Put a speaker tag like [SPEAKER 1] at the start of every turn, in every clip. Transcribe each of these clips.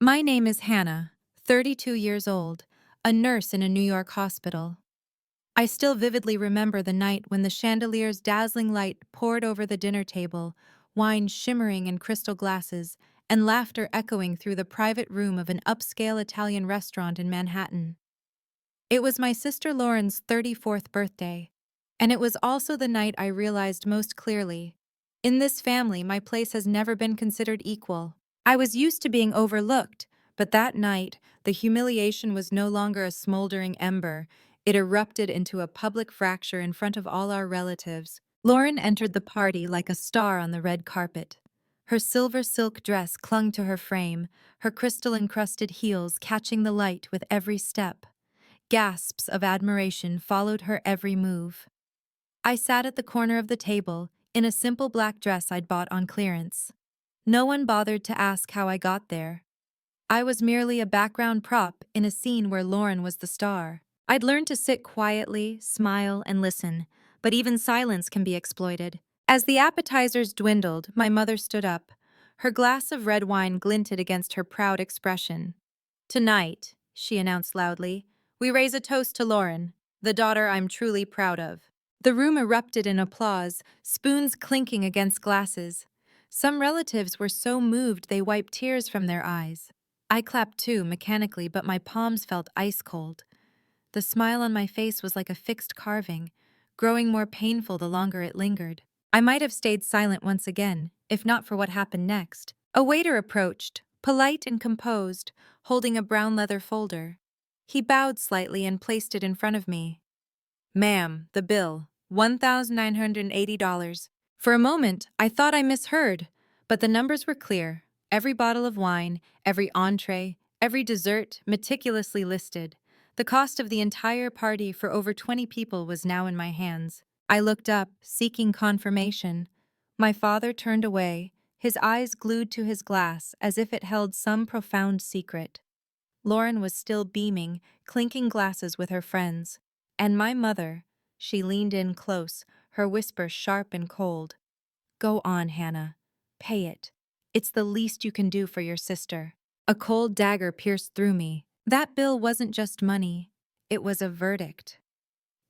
[SPEAKER 1] My name is Hannah, 32 years old, a nurse in a New York hospital. I still vividly remember the night when the chandelier's dazzling light poured over the dinner table, wine shimmering in crystal glasses, and laughter echoing through the private room of an upscale Italian restaurant in Manhattan. It was my sister Lauren's 34th birthday, and it was also the night I realized most clearly: in this family, my place has never been considered equal. I was used to being overlooked, but that night, the humiliation was no longer a smoldering ember. It erupted into a public fracture in front of all our relatives. Lauren entered the party like a star on the red carpet. Her silver silk dress clung to her frame, her crystal-encrusted heels catching the light with every step. Gasps of admiration followed her every move. I sat at the corner of the table, in a simple black dress I'd bought on clearance. No one bothered to ask how I got there. I was merely a background prop in a scene where Lauren was the star. I'd learned to sit quietly, smile, and listen, but even silence can be exploited. As the appetizers dwindled, my mother stood up. Her glass of red wine glinted against her proud expression. "Tonight," she announced loudly, "we raise a toast to Lauren, the daughter I'm truly proud of." The room erupted in applause, spoons clinking against glasses. Some relatives were so moved they wiped tears from their eyes. I clapped too, mechanically, but my palms felt ice cold. The smile on my face was like a fixed carving, growing more painful the longer it lingered. I might have stayed silent once again, if not for what happened next. A waiter approached, polite and composed, holding a brown leather folder. He bowed slightly and placed it in front of me. "Ma'am, the bill, $1,980. For a moment, I thought I misheard, but the numbers were clear. Every bottle of wine, every entree, every dessert meticulously listed. The cost of the entire party for over 20 people was now in my hands. I looked up, seeking confirmation. My father turned away, his eyes glued to his glass as if it held some profound secret. Lauren was still beaming, clinking glasses with her friends. And my mother, she leaned in close, her whisper sharp and cold. "Go on, Hannah. Pay it. It's the least you can do for your sister." A cold dagger pierced through me. That bill wasn't just money. It was a verdict.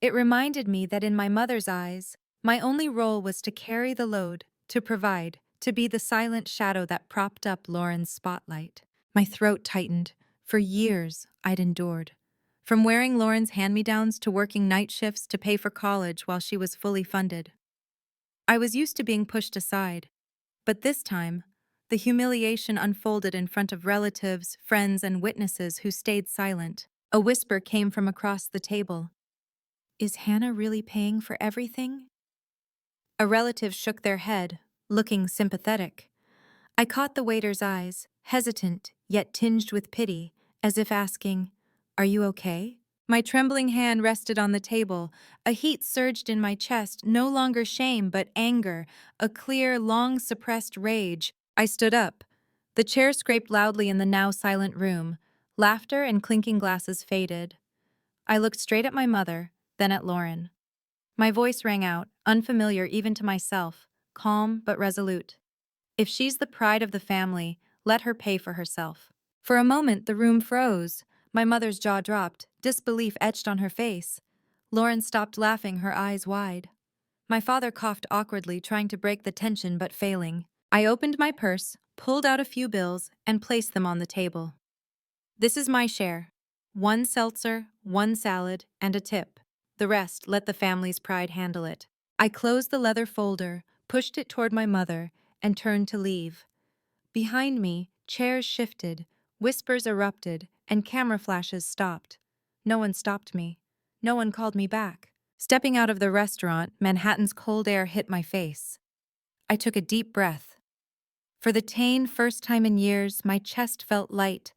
[SPEAKER 1] It reminded me that in my mother's eyes, my only role was to carry the load, to provide, to be the silent shadow that propped up Lauren's spotlight. My throat tightened. For years, I'd endured. From wearing Lauren's hand-me-downs to working night shifts to pay for college while she was fully funded. I was used to being pushed aside, but this time, the humiliation unfolded in front of relatives, friends, and witnesses who stayed silent. A whisper came from across the table. "Is Hannah really paying for everything?" A relative shook their head, looking sympathetic. I caught the waiter's eyes, hesitant, yet tinged with pity, as if asking, "Are you okay?" My trembling hand rested on the table. A heat surged in my chest, no longer shame but anger, a clear, long-suppressed rage. I stood up. The chair scraped loudly in the now silent room. Laughter and clinking glasses faded. I looked straight at my mother, then at Lauren. My voice rang out, unfamiliar even to myself, calm but resolute. "If she's the pride of the family, let her pay for herself." For a moment, the room froze. My mother's jaw dropped, disbelief etched on her face. Lauren stopped laughing, her eyes wide. My father coughed awkwardly, trying to break the tension but failing. I opened my purse, pulled out a few bills, and placed them on the table. "This is my share. 1 seltzer, 1 salad, and a tip. The rest, let the family's pride handle it." I closed the leather folder, pushed it toward my mother, and turned to leave. Behind me, chairs shifted, whispers erupted, and camera flashes stopped. No one stopped me. No one called me back. Stepping out of the restaurant, Manhattan's cold air hit my face. I took a deep breath. For the first time in years, my chest felt light.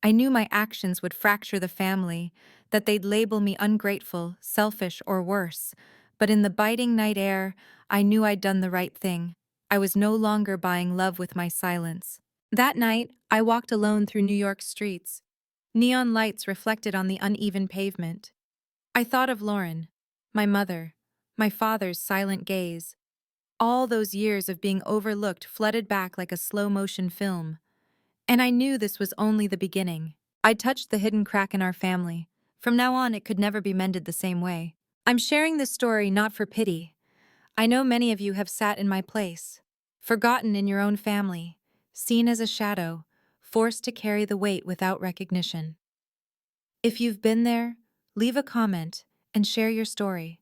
[SPEAKER 1] I knew my actions would fracture the family, that they'd label me ungrateful, selfish, or worse. But in the biting night air, I knew I'd done the right thing. I was no longer buying love with my silence. That night, I walked alone through New York streets. Neon lights reflected on the uneven pavement. I thought of Lauren, my mother, my father's silent gaze. All those years of being overlooked flooded back like a slow-motion film. And I knew this was only the beginning. I'd touched the hidden crack in our family. From now on, it could never be mended the same way. I'm sharing this story not for pity. I know many of you have sat in my place, forgotten in your own family, seen as a shadow, forced to carry the weight without recognition. If you've been there, leave a comment and share your story.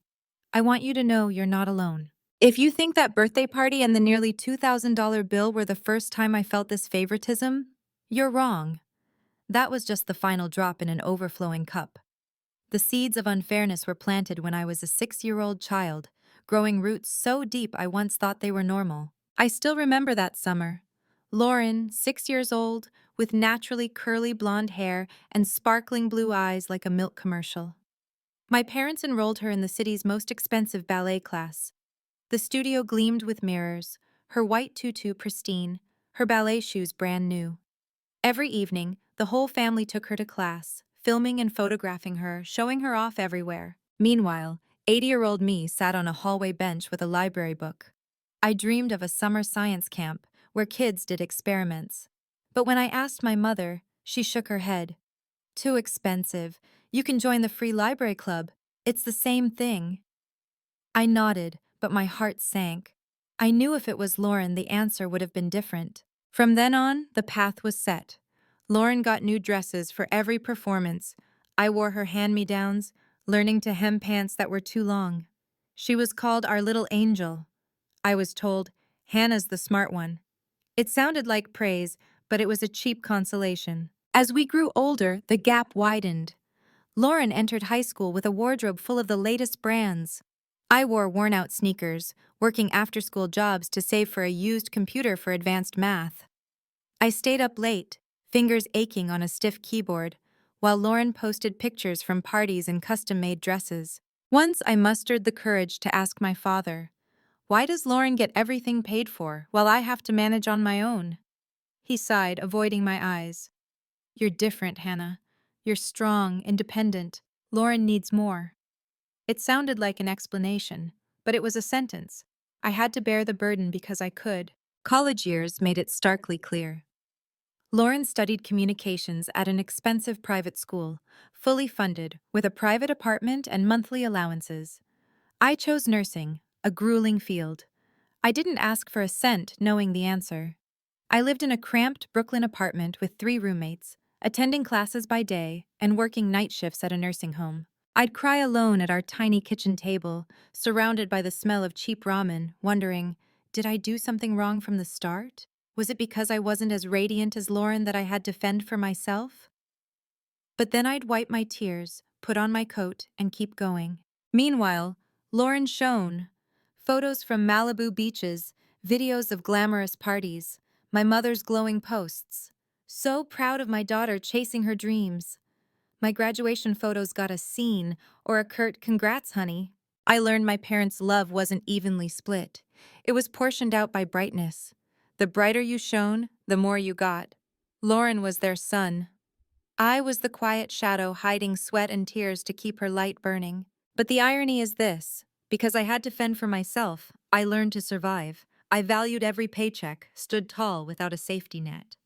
[SPEAKER 1] I want you to know you're not alone. If you think that birthday party and the nearly $2,000 bill were the first time I felt this favoritism, you're wrong. That was just the final drop in an overflowing cup. The seeds of unfairness were planted when I was a 6-year-old child, growing roots so deep I once thought they were normal. I still remember that summer. Lauren, 6 years old, with naturally curly blonde hair and sparkling blue eyes like a milk commercial. My parents enrolled her in the city's most expensive ballet class. The studio gleamed with mirrors, her white tutu pristine, her ballet shoes brand new. Every evening, the whole family took her to class, filming and photographing her, showing her off everywhere. Meanwhile, 80-year-old me sat on a hallway bench with a library book. I dreamed of a summer science camp where kids did experiments. But when I asked my mother, she shook her head. Too expensive. You can join the free library club. It's the same thing. I nodded, but my heart sank. I knew if it was Lauren, the answer would have been different. From then on, the path was set. Lauren got new dresses for every performance. I wore her hand-me-downs, learning to hem pants that were too long. She was called our little angel. I was told, Hannah's the smart one. It sounded like praise, but it was a cheap consolation. As we grew older, the gap widened. Lauren entered high school with a wardrobe full of the latest brands. I wore worn-out sneakers, working after-school jobs to save for a used computer for advanced math. I stayed up late, fingers aching on a stiff keyboard, while Lauren posted pictures from parties in custom-made dresses. Once I mustered the courage to ask my father, "Why does Lauren get everything paid for, while I have to manage on my own?" He sighed, avoiding my eyes. "You're different, Hannah. You're strong, independent. Lauren needs more." It sounded like an explanation, but it was a sentence. I had to bear the burden because I could. College years made it starkly clear. Lauren studied communications at an expensive private school, fully funded, with a private apartment and monthly allowances. I chose nursing, a grueling field. I didn't ask for a cent, knowing the answer. I lived in a cramped Brooklyn apartment with 3 roommates, attending classes by day and working night shifts at a nursing home. I'd cry alone at our tiny kitchen table, surrounded by the smell of cheap ramen, wondering, did I do something wrong from the start? Was it because I wasn't as radiant as Lauren that I had to fend for myself? But then I'd wipe my tears, put on my coat, and keep going. Meanwhile, Lauren shone. Photos from Malibu beaches, videos of glamorous parties, my mother's glowing posts. So proud of my daughter chasing her dreams. My graduation photos got a scene or a curt "congrats, honey." I learned my parents' love wasn't evenly split. It was portioned out by brightness. The brighter you shone, the more you got. Lauren was their sun. I was the quiet shadow hiding sweat and tears to keep her light burning. But the irony is this: because I had to fend for myself, I learned to survive. I valued every paycheck, stood tall without a safety net.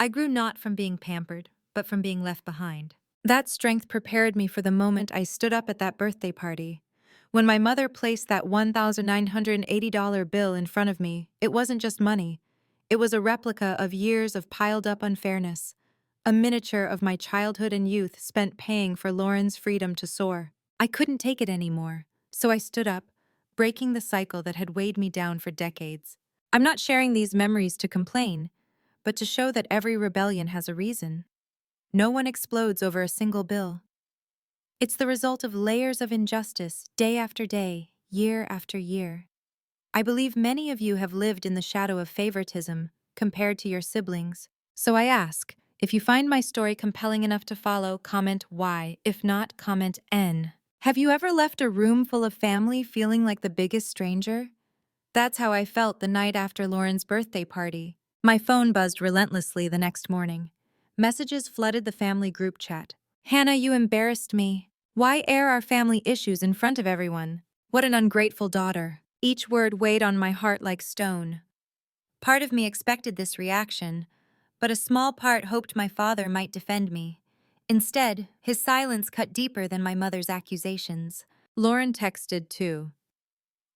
[SPEAKER 1] I grew not from being pampered, but from being left behind. That strength prepared me for the moment I stood up at that birthday party. When my mother placed that $1,980 bill in front of me, it wasn't just money. It was a replica of years of piled-up unfairness, a miniature of my childhood and youth spent paying for Lauren's freedom to soar. I couldn't take it anymore, so I stood up, breaking the cycle that had weighed me down for decades. I'm not sharing these memories to complain, but to show that every rebellion has a reason. No one explodes over a single bill. It's the result of layers of injustice, day after day, year after year. I believe many of you have lived in the shadow of favoritism compared to your siblings. So I ask, if you find my story compelling enough to follow, comment Y. If not, comment N. Have you ever left a room full of family feeling like the biggest stranger? That's how I felt the night after Lauren's birthday party. My phone buzzed relentlessly the next morning. Messages flooded the family group chat. "Hannah, you embarrassed me. Why air our family issues in front of everyone? What an ungrateful daughter." Each word weighed on my heart like stone. Part of me expected this reaction, but a small part hoped my father might defend me. Instead, his silence cut deeper than my mother's accusations. Lauren texted too.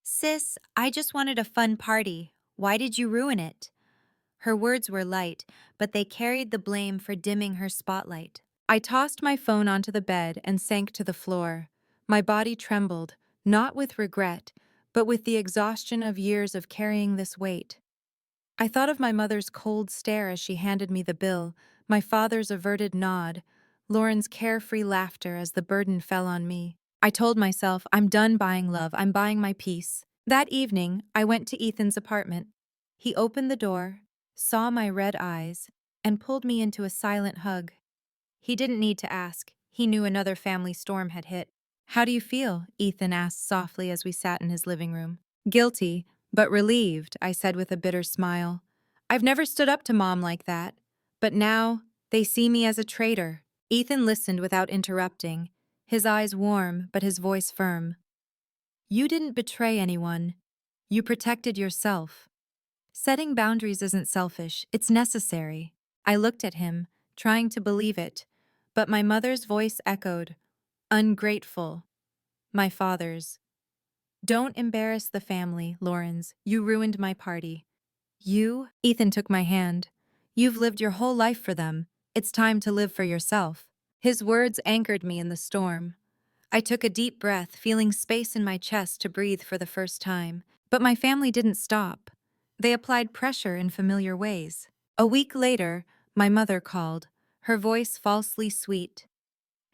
[SPEAKER 1] "Sis, I just wanted a fun party. Why did you ruin it?" Her words were light, but they carried the blame for dimming her spotlight. I tossed my phone onto the bed and sank to the floor. My body trembled, not with regret, but with the exhaustion of years of carrying this weight. I thought of my mother's cold stare as she handed me the bill, my father's averted nod, Lauren's carefree laughter as the burden fell on me. I told myself, I'm done buying love, I'm buying my peace. That evening, I went to Ethan's apartment. He opened the door, saw my red eyes, and pulled me into a silent hug. He didn't need to ask. He knew another family storm had hit. "How do you feel?" Ethan asked softly as we sat in his living room. "Guilty, but relieved," I said with a bitter smile. "I've never stood up to Mom like that. But now, they see me as a traitor." Ethan listened without interrupting, his eyes warm but his voice firm. "You didn't betray anyone. You protected yourself. Setting boundaries isn't selfish, it's necessary." I looked at him, trying to believe it, but my mother's voice echoed, "Ungrateful." My father's, "Don't embarrass the family, Lawrence. You ruined my party." "You?" Ethan took my hand. "You've lived your whole life for them. It's time to live for yourself." His words anchored me in the storm. I took a deep breath, feeling space in my chest to breathe for the first time. But my family didn't stop. They applied pressure in familiar ways. A week later, my mother called, her voice falsely sweet.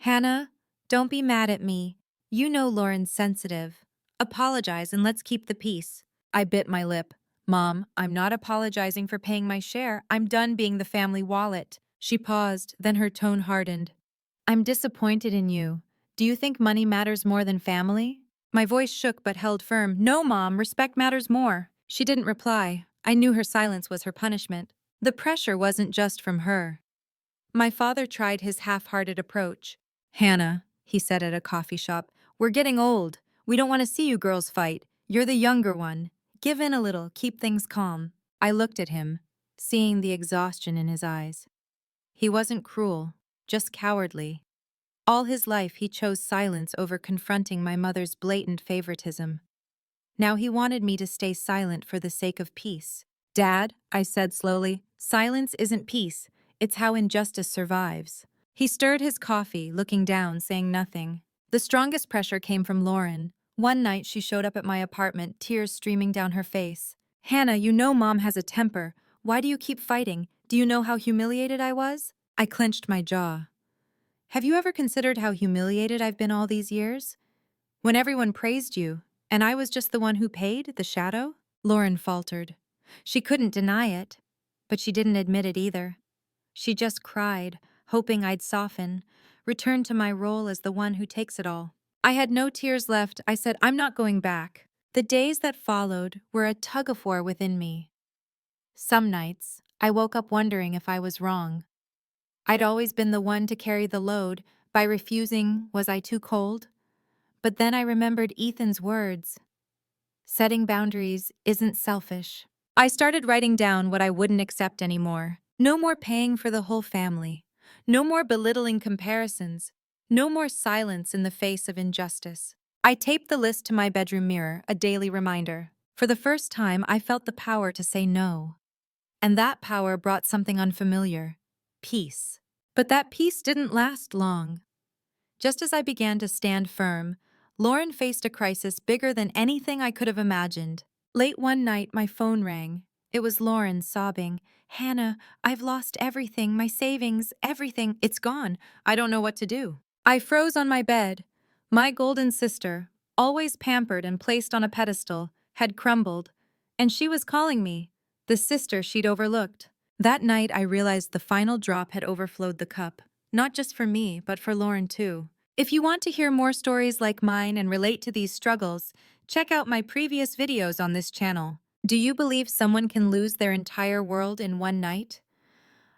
[SPEAKER 1] "Hannah, don't be mad at me. You know Lauren's sensitive. Apologize and let's keep the peace." I bit my lip. "Mom, I'm not apologizing for paying my share. I'm done being the family wallet." She paused, then her tone hardened. "I'm disappointed in you. Do you think money matters more than family?" My voice shook but held firm. "No, Mom, respect matters more." She didn't reply. I knew her silence was her punishment. The pressure wasn't just from her. My father tried his half-hearted approach. "Hannah," he said at a coffee shop, "we're getting old. We don't want to see you girls fight. You're the younger one. Give in a little, keep things calm." I looked at him, seeing the exhaustion in his eyes. He wasn't cruel, just cowardly. All his life he chose silence over confronting my mother's blatant favoritism. Now he wanted me to stay silent for the sake of peace. "Dad," I said slowly, "silence isn't peace. It's how injustice survives." He stirred his coffee, looking down, saying nothing. The strongest pressure came from Lauren. One night she showed up at my apartment, tears streaming down her face. "Hannah, you know Mom has a temper. Why do you keep fighting? Do you know how humiliated I was?" I clenched my jaw. "Have you ever considered how humiliated I've been all these years? When everyone praised you, and I was just the one who paid, the shadow?" Lauren faltered. She couldn't deny it, but she didn't admit it either. She just cried, hoping I'd soften, return to my role as the one who takes it all. I had no tears left. I said, "I'm not going back." The days that followed were a tug-of-war within me. Some nights, I woke up wondering if I was wrong. I'd always been the one to carry the load. By refusing, was I too cold? But then I remembered Ethan's words. Setting boundaries isn't selfish. I started writing down what I wouldn't accept anymore. No more paying for the whole family. No more belittling comparisons. No more silence in the face of injustice. I taped the list to my bedroom mirror, a daily reminder. For the first time, I felt the power to say no. And that power brought something unfamiliar: peace. But that peace didn't last long. Just as I began to stand firm, Lauren faced a crisis bigger than anything I could have imagined. Late one night, my phone rang. It was Lauren sobbing. "Hannah, I've lost everything, my savings, everything. It's gone. I don't know what to do." I froze on my bed. My golden sister, always pampered and placed on a pedestal, had crumbled. And she was calling me, the sister she'd overlooked. That night, I realized the final drop had overflowed the cup. Not just for me, but for Lauren too. If you want to hear more stories like mine and relate to these struggles, check out my previous videos on this channel. Do you believe someone can lose their entire world in one night?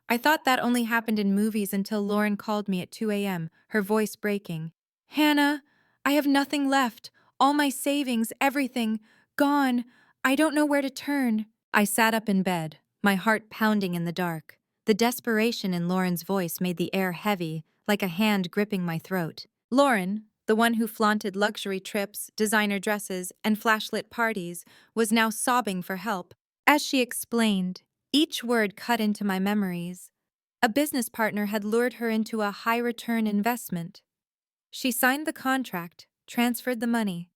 [SPEAKER 1] I thought that only happened in movies until Lauren called me at 2 a.m., her voice breaking. "Hannah, I have nothing left. All my savings, everything, gone. I don't know where to turn." I sat up in bed, my heart pounding in the dark. The desperation in Lauren's voice made the air heavy, like a hand gripping my throat. Lauren, the one who flaunted luxury trips, designer dresses, and flashlit parties, was now sobbing for help. As she explained, each word cut into my memories. A business partner had lured her into a high-return investment. She signed the contract, transferred the money.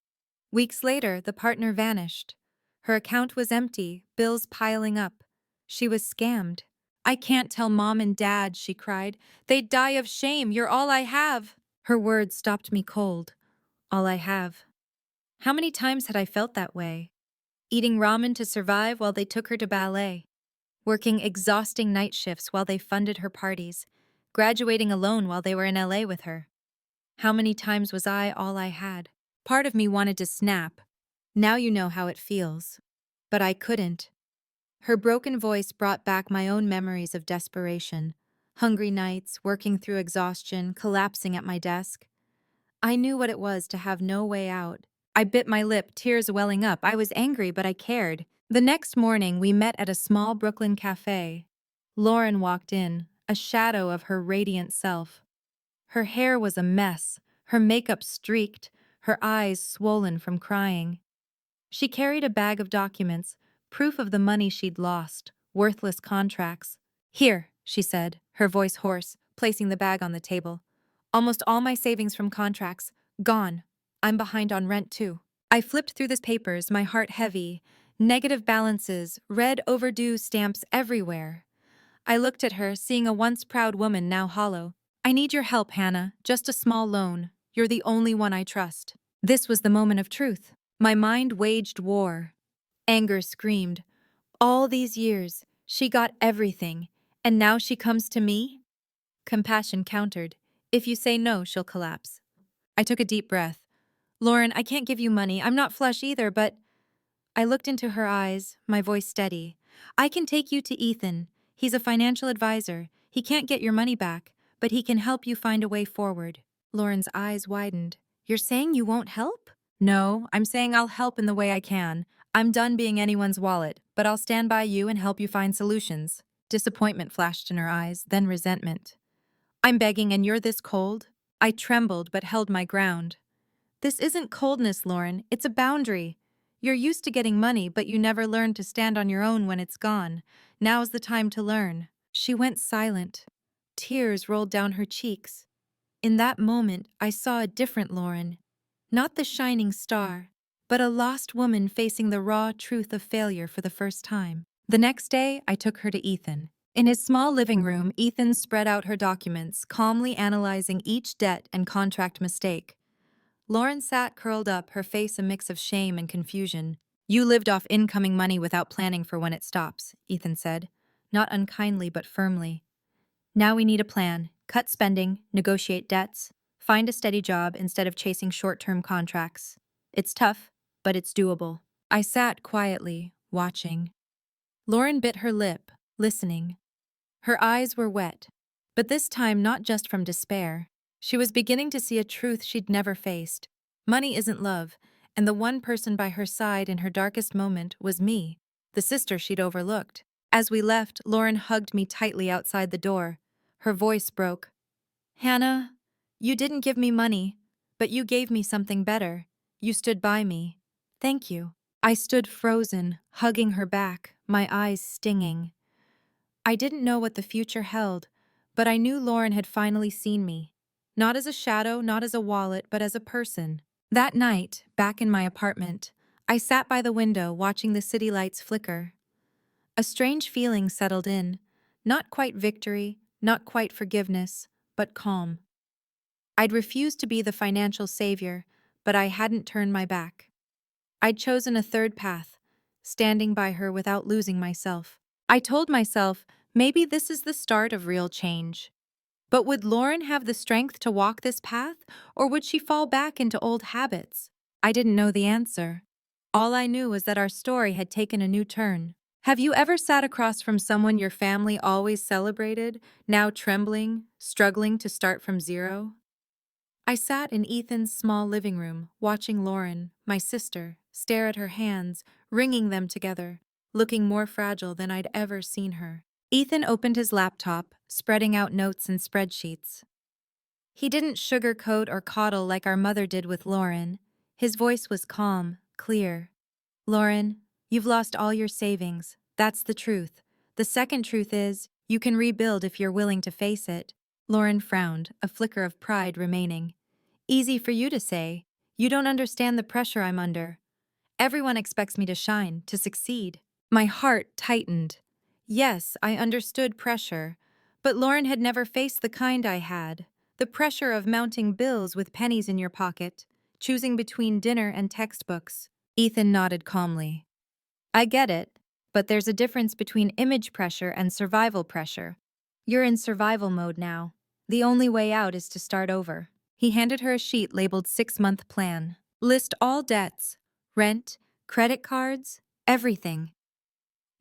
[SPEAKER 1] Weeks later, the partner vanished. Her account was empty, bills piling up. She was scammed. "I can't tell Mom and Dad," she cried. "They'd die of shame. You're all I have." Her words stopped me cold. All I have. How many times had I felt that way? Eating ramen to survive while they took her to ballet. Working exhausting night shifts while they funded her parties. Graduating alone while they were in LA with her. How many times was I all I had? Part of me wanted to snap. "Now you know how it feels." But I couldn't. Her broken voice brought back my own memories of desperation. Hungry nights, working through exhaustion, collapsing at my desk. I knew what it was to have no way out. I bit my lip, tears welling up. I was angry, but I cared. The next morning, we met at a small Brooklyn cafe. Lauren walked in, a shadow of her radiant self. Her hair was a mess, her makeup streaked, her eyes swollen from crying. She carried a bag of documents, proof of the money she'd lost, worthless contracts. "Here," she said, her voice hoarse, placing the bag on the table. "Almost all my savings from contracts. Gone. I'm behind on rent, too." I flipped through the papers, my heart heavy. Negative balances, red overdue stamps everywhere. I looked at her, seeing a once proud woman now hollow. "I need your help, Hannah. Just a small loan. You're the only one I trust." This was the moment of truth. My mind waged war. Anger screamed. All these years, she got everything, and now she comes to me? Compassion countered. "If you say no, she'll collapse." I took a deep breath. "Lauren, I can't give you money. I'm not flush either, but—" I looked into her eyes, my voice steady. "I can take you to Ethan. He's a financial advisor. He can't get your money back, but he can help you find a way forward." Lauren's eyes widened. "You're saying you won't help?" "No, I'm saying I'll help in the way I can. I'm done being anyone's wallet, but I'll stand by you and help you find solutions." Disappointment flashed in her eyes, then resentment. "I'm begging and you're this cold?" I trembled but held my ground. "This isn't coldness, Lauren. It's a boundary. You're used to getting money, but you never learned to stand on your own when it's gone. Now's the time to learn." She went silent. Tears rolled down her cheeks. In that moment, I saw a different Lauren. Not the shining star, but a lost woman facing the raw truth of failure for the first time. The next day, I took her to Ethan. In his small living room, Ethan spread out her documents, calmly analyzing each debt and contract mistake. Lauren sat curled up, her face a mix of shame and confusion. "You lived off incoming money without planning for when it stops," Ethan said, not unkindly but firmly. "Now we need a plan. Cut spending, negotiate debts, find a steady job instead of chasing short-term contracts. It's tough, but it's doable." I sat quietly, watching. Lauren bit her lip, listening. Her eyes were wet, but this time not just from despair. She was beginning to see a truth she'd never faced. Money isn't love, and the one person by her side in her darkest moment was me, the sister she'd overlooked. As we left, Lauren hugged me tightly outside the door. Her voice broke. "Hannah, you didn't give me money, but you gave me something better. You stood by me. Thank you." I stood frozen, hugging her back, my eyes stinging. I didn't know what the future held, but I knew Lauren had finally seen me. Not as a shadow, not as a wallet, but as a person. That night, back in my apartment, I sat by the window watching the city lights flicker. A strange feeling settled in. Not quite victory, not quite forgiveness, but calm. I'd refused to be the financial savior, but I hadn't turned my back. I'd chosen a third path, standing by her without losing myself. I told myself, maybe this is the start of real change. But would Lauren have the strength to walk this path, or would she fall back into old habits? I didn't know the answer. All I knew was that our story had taken a new turn. Have you ever sat across from someone your family always celebrated, now trembling, struggling to start from zero? I sat in Ethan's small living room, watching Lauren, my sister, stare at her hands, wringing them together, looking more fragile than I'd ever seen her. Ethan opened his laptop, spreading out notes and spreadsheets. He didn't sugarcoat or coddle like our mother did with Lauren. His voice was calm, clear. Lauren, you've lost all your savings. That's the truth. The second truth is, you can rebuild if you're willing to face it. Lauren frowned, a flicker of pride remaining. Easy for you to say. You don't understand the pressure I'm under. Everyone expects me to shine, to succeed. My heart tightened. Yes, I understood pressure, but Lauren had never faced the kind I had. The pressure of mounting bills with pennies in your pocket, choosing between dinner and textbooks. Ethan nodded calmly. I get it, but there's a difference between image pressure and survival pressure. You're in survival mode now. The only way out is to start over. He handed her a sheet labeled 6-month plan. List all debts, rent, credit cards, everything.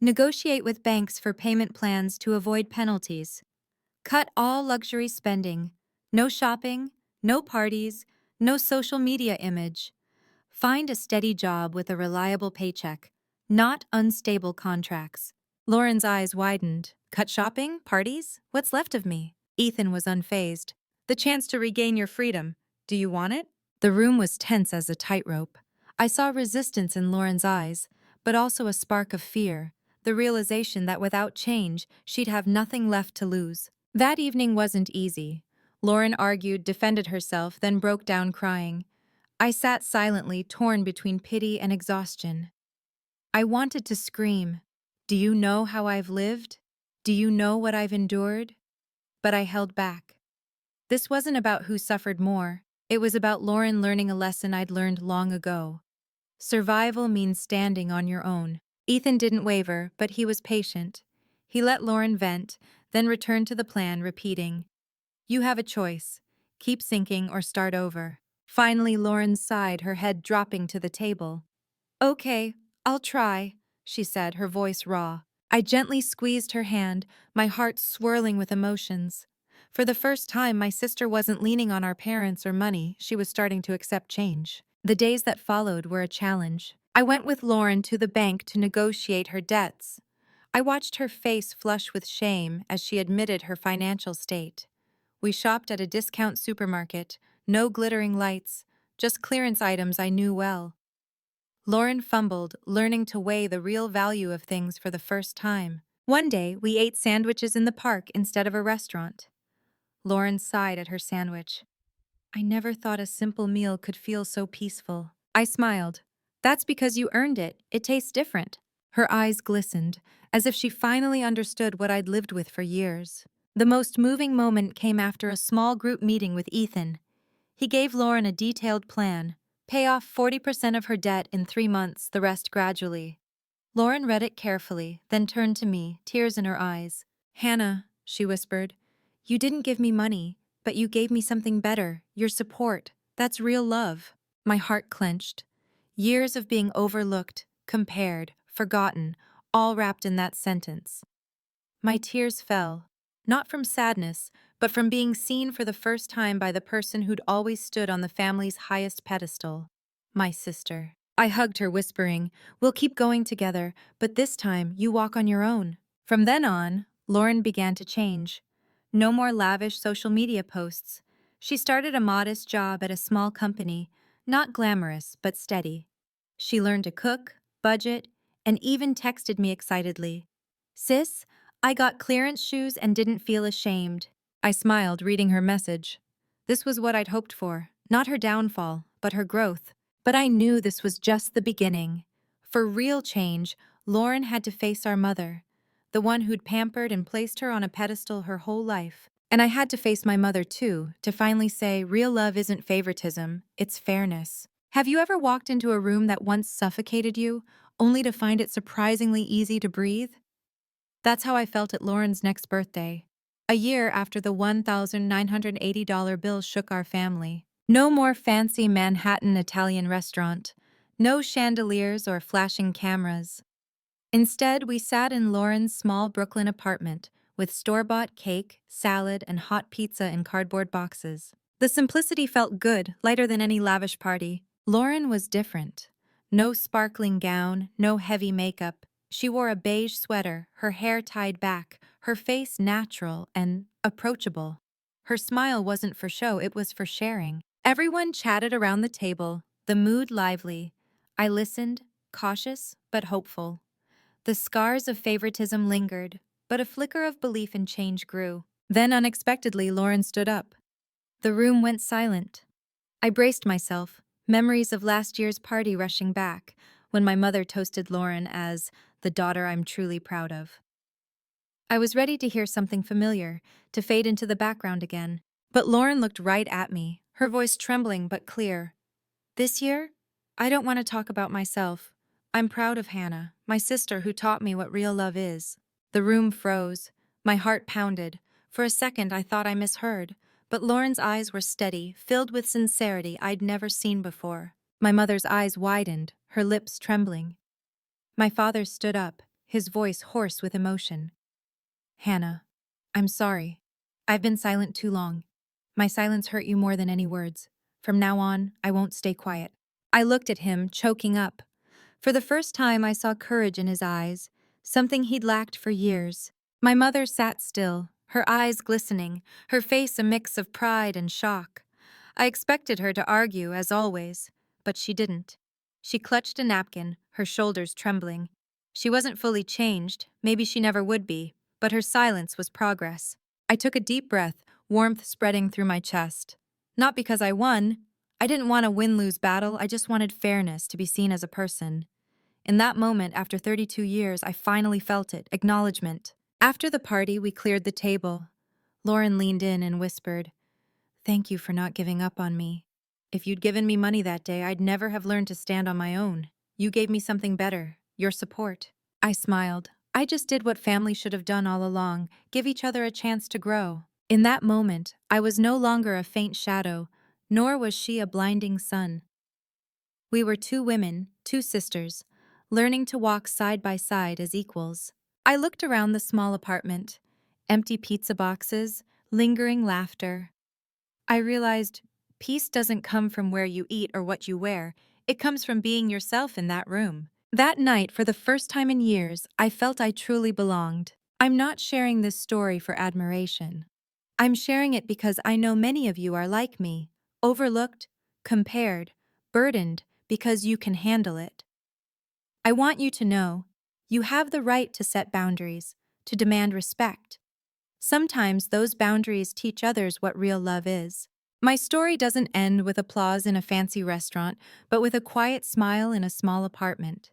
[SPEAKER 1] Negotiate with banks for payment plans to avoid penalties. Cut all luxury spending. No shopping, no parties, no social media image. Find a steady job with a reliable paycheck, not unstable contracts. Lauren's eyes widened. Cut shopping? Parties? What's left of me? Ethan was unfazed. The chance to regain your freedom. Do you want it? The room was tense as a tightrope. I saw resistance in Lauren's eyes, but also a spark of fear, the realization that without change, she'd have nothing left to lose. That evening wasn't easy. Lauren argued, defended herself, then broke down crying. I sat silently, torn between pity and exhaustion. I wanted to scream, "Do you know how I've lived? Do you know what I've endured?" But I held back. This wasn't about who suffered more. It was about Lauren learning a lesson I'd learned long ago. Survival means standing on your own. Ethan didn't waver, but he was patient. He let Lauren vent, then returned to the plan, repeating, "You have a choice. Keep sinking or start over." Finally, Lauren sighed, her head dropping to the table. "Okay, I'll try," she said, her voice raw. I gently squeezed her hand, my heart swirling with emotions. For the first time, my sister wasn't leaning on our parents or money, she was starting to accept change. The days that followed were a challenge. I went with Lauren to the bank to negotiate her debts. I watched her face flush with shame as she admitted her financial state. We shopped at a discount supermarket, no glittering lights, just clearance items I knew well. Lauren fumbled, learning to weigh the real value of things for the first time. One day, we ate sandwiches in the park instead of a restaurant. Lauren sighed at her sandwich. I never thought a simple meal could feel so peaceful. I smiled. That's because you earned it. It tastes different. Her eyes glistened, as if she finally understood what I'd lived with for years. The most moving moment came after a small group meeting with Ethan. He gave Lauren a detailed plan. Pay off 40% of her debt in 3 months, the rest gradually. Lauren read it carefully, then turned to me, tears in her eyes. "Hannah," she whispered, "you didn't give me money, but you gave me something better, your support. That's real love." My heart clenched. Years of being overlooked, compared, forgotten, all wrapped in that sentence. My tears fell, not from sadness, but from being seen for the first time by the person who'd always stood on the family's highest pedestal, my sister. I hugged her, whispering, "We'll keep going together, but this time you walk on your own." From then on, Lauren began to change. No more lavish social media posts. She started a modest job at a small company, not glamorous, but steady. She learned to cook, budget, and even texted me excitedly. "Sis, I got clearance shoes and didn't feel ashamed." I smiled, reading her message. This was what I'd hoped for, not her downfall, but her growth. But I knew this was just the beginning. For real change, Lauren had to face our mother, the one who'd pampered and placed her on a pedestal her whole life. And I had to face my mother too, to finally say real love isn't favoritism, it's fairness. Have you ever walked into a room that once suffocated you, only to find it surprisingly easy to breathe? That's how I felt at Lauren's next birthday, a year after the $1,980 bill shook our family. No more fancy Manhattan Italian restaurant, no chandeliers or flashing cameras. Instead, we sat in Lauren's small Brooklyn apartment with store-bought cake, salad, and hot pizza in cardboard boxes. The simplicity felt good, lighter than any lavish party. Lauren was different. No sparkling gown, no heavy makeup. She wore a beige sweater, her hair tied back, her face natural and approachable. Her smile wasn't for show, it was for sharing. Everyone chatted around the table, the mood lively. I listened, cautious but hopeful. The scars of favoritism lingered, but a flicker of belief in change grew. Then unexpectedly, Lauren stood up. The room went silent. I braced myself, memories of last year's party rushing back, when my mother toasted Lauren as the daughter I'm truly proud of. I was ready to hear something familiar, to fade into the background again. But Lauren looked right at me, her voice trembling but clear. This year, I don't want to talk about myself. I'm proud of Hannah, my sister who taught me what real love is. The room froze. My heart pounded. For a second, I thought I misheard. But Lauren's eyes were steady, filled with sincerity I'd never seen before. My mother's eyes widened, her lips trembling. My father stood up, his voice hoarse with emotion. Hannah, I'm sorry. I've been silent too long. My silence hurt you more than any words. From now on, I won't stay quiet. I looked at him, choking up. For the first time, I saw courage in his eyes, something he'd lacked for years. My mother sat still, her eyes glistening, her face a mix of pride and shock. I expected her to argue, as always, but she didn't. She clutched a napkin, her shoulders trembling. She wasn't fully changed, maybe she never would be, but her silence was progress. I took a deep breath, warmth spreading through my chest. Not because I won. I didn't want a win-lose battle, I just wanted fairness, to be seen as a person. In that moment, after 32 years, I finally felt it, acknowledgement. After the party, we cleared the table. Lauren leaned in and whispered, "Thank you for not giving up on me. If you'd given me money that day, I'd never have learned to stand on my own. You gave me something better, your support." I smiled. I just did what family should have done all along, give each other a chance to grow. In that moment, I was no longer a faint shadow, nor was she a blinding sun. We were two women, two sisters, learning to walk side by side as equals. I looked around the small apartment, empty pizza boxes, lingering laughter. I realized peace doesn't come from where you eat or what you wear, it comes from being yourself in that room. That night, for the first time in years, I felt I truly belonged. I'm not sharing this story for admiration. I'm sharing it because I know many of you are like me, overlooked, compared, burdened because you can handle it. I want you to know, you have the right to set boundaries, to demand respect. Sometimes those boundaries teach others what real love is. My story doesn't end with applause in a fancy restaurant, but with a quiet smile in a small apartment.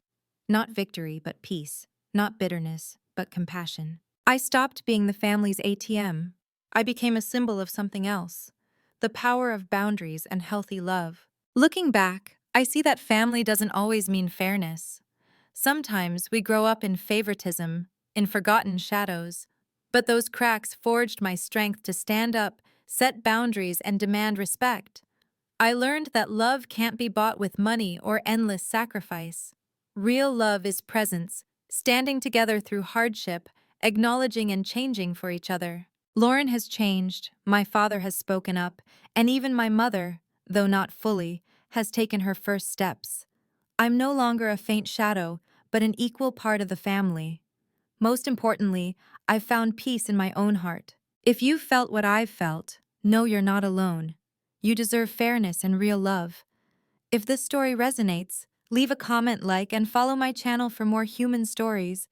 [SPEAKER 1] Not victory, but peace. Not bitterness, but compassion. I stopped being the family's ATM. I became a symbol of something else. The power of boundaries and healthy love. Looking back, I see that family doesn't always mean fairness. Sometimes we grow up in favoritism, in forgotten shadows. But those cracks forged my strength to stand up, set boundaries, and demand respect. I learned that love can't be bought with money or endless sacrifice. Real love is presence, standing together through hardship, acknowledging and changing for each other. Lauren has changed, my father has spoken up, and even my mother, though not fully, has taken her first steps. I'm no longer a faint shadow, but an equal part of the family. Most importantly, I've found peace in my own heart. If you've felt what I've felt, know you're not alone. You deserve fairness and real love. If this story resonates, leave a comment, like, and follow my channel for more human stories.